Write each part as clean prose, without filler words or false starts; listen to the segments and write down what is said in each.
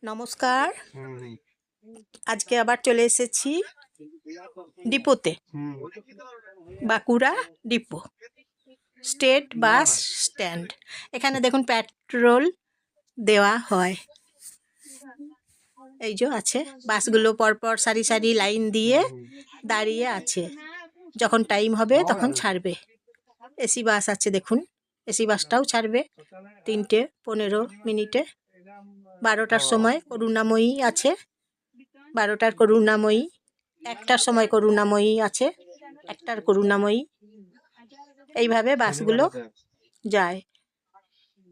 নমস্কার। আজকে আবার চলে এসেছি ডিপোতে, Bankura depot state bus stand. এখানে দেখুন পেট্রোল দেওয়া হয়। এই যে আছে, বাসগুলো পরপর সারি সারি লাইন দিয়ে দাঁড়িয়ে আছে, যখন টাইম হবে তখন ছাড়বে। এসি বাস আছে, দেখুন এসি বাসটাও ছাড়বে 3:15 12টার সময় করুণাময়ী আছে, 12টার করুণাময়ী, 1টার সময় করুণাময়ী আছে, 1টার করুণাময়ী। এইভাবে বাসগুলো যায়,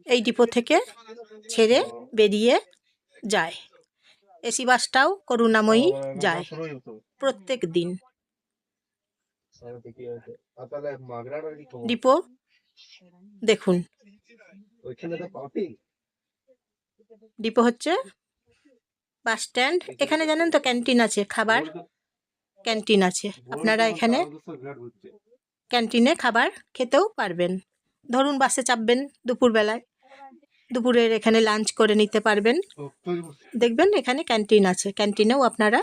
এই ডিপো থেকে ছেড়ে বেরিয়ে যায়। এসি বাসটাও করুণাময়ী যায় প্রত্যেক দিন। ডিপো দেখুন, ডিপো হচ্ছে বাস স্ট্যান্ড। এখানে জানেন তো ক্যান্টিন আছে, খাবার ক্যান্টিন আছে, আপনারা এখানে ক্যান্টিনে খাবার খেতেও পারবেন। ধরুন বাসে চাপবেন দুপুরবেলায়, দুপুরের এখানে লাঞ্চ করে নিতে পারবেন। দেখবেন এখানে ক্যান্টিন আছে, ক্যান্টিনেও আপনারা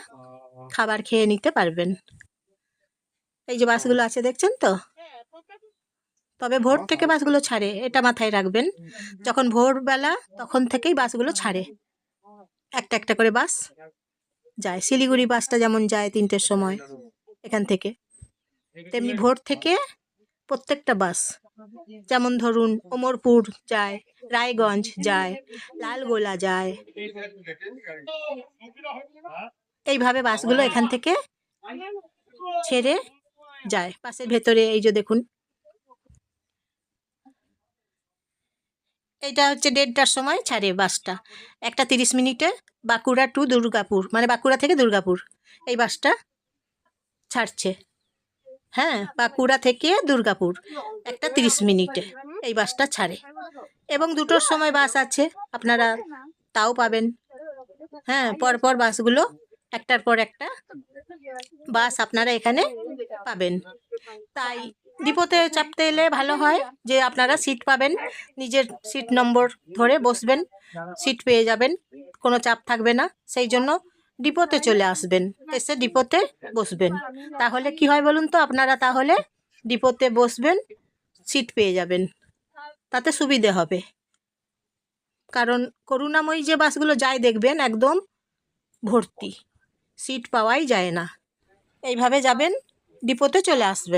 খাবার খেয়ে নিতে পারবেন। এই যে বাসগুলো আছে দেখছেন তো, তবে ভোর থেকে বাসগুলো ছাড়ে, এটা মাথায় রাখবেন। যখন ভোরবেলা তখন থেকেই বাসগুলো ছাড়ে, একটা একটা করে বাস যায়। শিলিগুড়ি বাসটা যেমন যায় 3টের সময় এখান থেকে, তেমনি ভোর থেকে প্রত্যেকটা বাস, যেমন ধরুন ওমরপুর যায়, রায়গঞ্জ যায়, লালগোলা যায়, এইভাবে বাসগুলো এখান থেকে ছেড়ে যায় বাসের ভেতরে। এই যে দেখুন, এইটা হচ্ছে 1:30টার সময় ছাড়ে বাসটা, 1:30 বাঁকুড়া টু দুর্গাপুর, মানে বাঁকুড়া থেকে দুর্গাপুর এই বাসটা ছাড়ছে। হ্যাঁ, বাঁকুড়া থেকে দুর্গাপুর 1:30 এই বাসটা ছাড়ে। এবং 2টোর সময় বাস আছে, আপনারা তাও পাবেন। হ্যাঁ, পরপর বাসগুলো একটার পর একটা বাস আপনারা এখানে পাবেন। তাই ডিপোতে চাপতে এলে ভালো হয় যে আপনারা সিট পাবেন, নিজের সিট নম্বর ধরে বসবেন, সিট পেয়ে যাবেন, কোনো চাপ থাকবে না। সেই জন্য ডিপোতে চলে আসবেন, এসে ডিপোতে বসবেন। তাহলে কি হয় বলুন তো, আপনারা তাহলে ডিপোতে বসবেন, সিট পেয়ে যাবেন, তাতে সুবিধে হবে। কারণ করুণাময়ী যে বাসগুলো যায় দেখবেন একদম ভর্তি, সিট পাওয়াই যায় না। এইভাবে যাবেন, ডিপোতে চলে আসবেন।